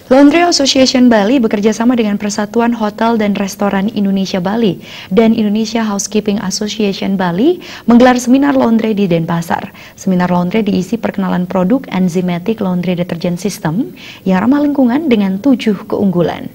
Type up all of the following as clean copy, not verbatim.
Laundry Association Bali bekerja sama dengan Persatuan Hotel dan Restoran Indonesia Bali dan Indonesia Housekeeping Association Bali menggelar seminar laundry di Denpasar. Seminar laundry diisi perkenalan produk Enzymatic Laundry Detergent System yang ramah lingkungan dengan 7 keunggulan.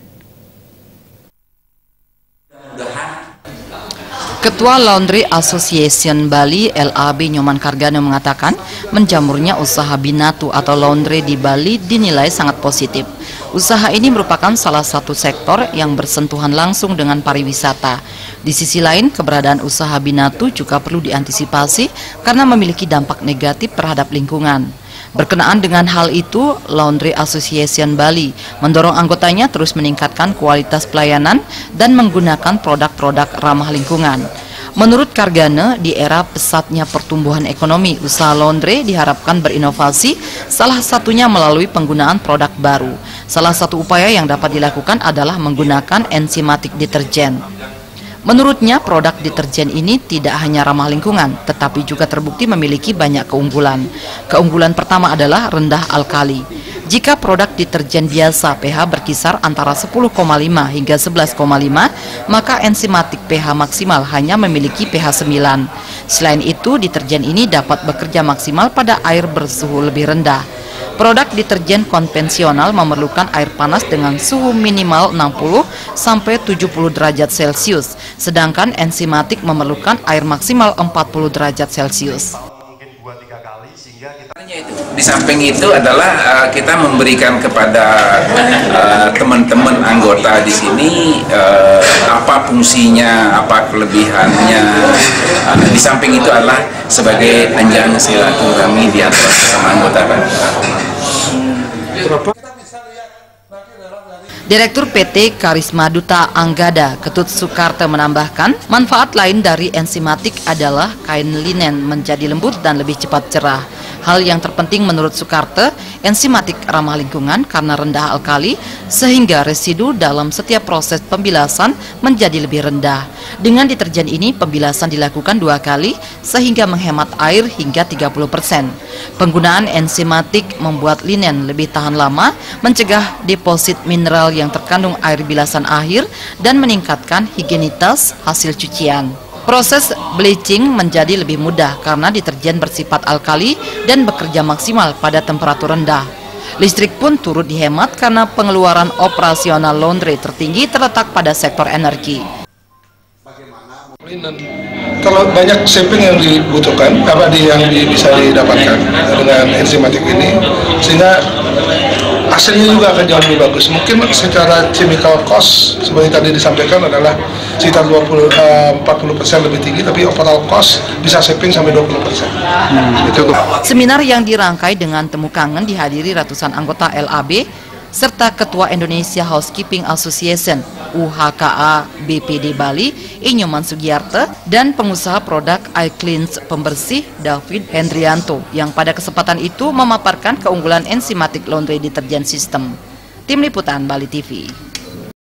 Ketua Laundry Association Bali LAB Nyoman Kargana mengatakan menjamurnya usaha binatu atau laundry di Bali dinilai sangat positif. Usaha ini merupakan salah satu sektor yang bersentuhan langsung dengan pariwisata. Di sisi lain, keberadaan usaha binatu juga perlu diantisipasi karena memiliki dampak negatif terhadap lingkungan. Berkenaan dengan hal itu, Laundry Association Bali mendorong anggotanya terus meningkatkan kualitas pelayanan dan menggunakan produk-produk ramah lingkungan. Menurut Kargana, di era pesatnya pertumbuhan ekonomi, usaha laundry diharapkan berinovasi, salah satunya melalui penggunaan produk baru. Salah satu upaya yang dapat dilakukan adalah menggunakan enzymatic detergent. Menurutnya, produk deterjen ini tidak hanya ramah lingkungan, tetapi juga terbukti memiliki banyak keunggulan. Keunggulan pertama adalah rendah alkali. Jika produk deterjen biasa pH berkisar antara 10,5 hingga 11,5, maka enzymatic pH maksimal hanya memiliki pH 9. Selain itu, deterjen ini dapat bekerja maksimal pada air bersuhu lebih rendah. Produk deterjen konvensional memerlukan air panas dengan suhu minimal 60 sampai 70 derajat Celcius, sedangkan enzymatic memerlukan air maksimal 40 derajat Celcius. Di samping itu adalah kita memberikan kepada teman-teman anggota di sini apa fungsinya, apa kelebihannya. Di samping itu adalah sebagai ajang silaturahmi di antara sesama anggota. Direktur PT Karisma Duta Anggada, Ketut Soekarto menambahkan, manfaat lain dari enzymatic adalah kain linen menjadi lembut dan lebih cepat cerah. Hal yang terpenting menurut Soekarto, enzymatic ramah lingkungan karena rendah alkali, sehingga residu dalam setiap proses pembilasan menjadi lebih rendah. Dengan deterjen ini, pembilasan dilakukan 2 kali, sehingga menghemat air hingga 30%. Penggunaan enzymatic membuat linen lebih tahan lama, mencegah deposit mineral yang terkandung air bilasan akhir, dan meningkatkan higienitas hasil cucian. Proses bleaching menjadi lebih mudah karena deterjen bersifat alkali dan bekerja maksimal pada temperatur rendah. Listrik pun turut dihemat karena pengeluaran operasional laundry tertinggi terletak pada sektor energi. Kalau banyak shaping yang dibutuhkan, yang bisa didapatkan dengan enzymatic ini, sehingga hasilnya juga akan jauh lebih bagus. Mungkin secara chemical cost seperti tadi disampaikan adalah sekitar 40% lebih tinggi, tapi overall cost bisa saving sampai 20%. Seminar yang dirangkai dengan temu kangen dihadiri ratusan anggota LAB serta Ketua Indonesia Housekeeping Association UHKA BPD Bali Nyoman Sugiarto dan pengusaha produk iCleanse pembersih David Hendrianto yang pada kesempatan itu memaparkan keunggulan enzymatic laundry detergent system. Tim Liputan Bali TV.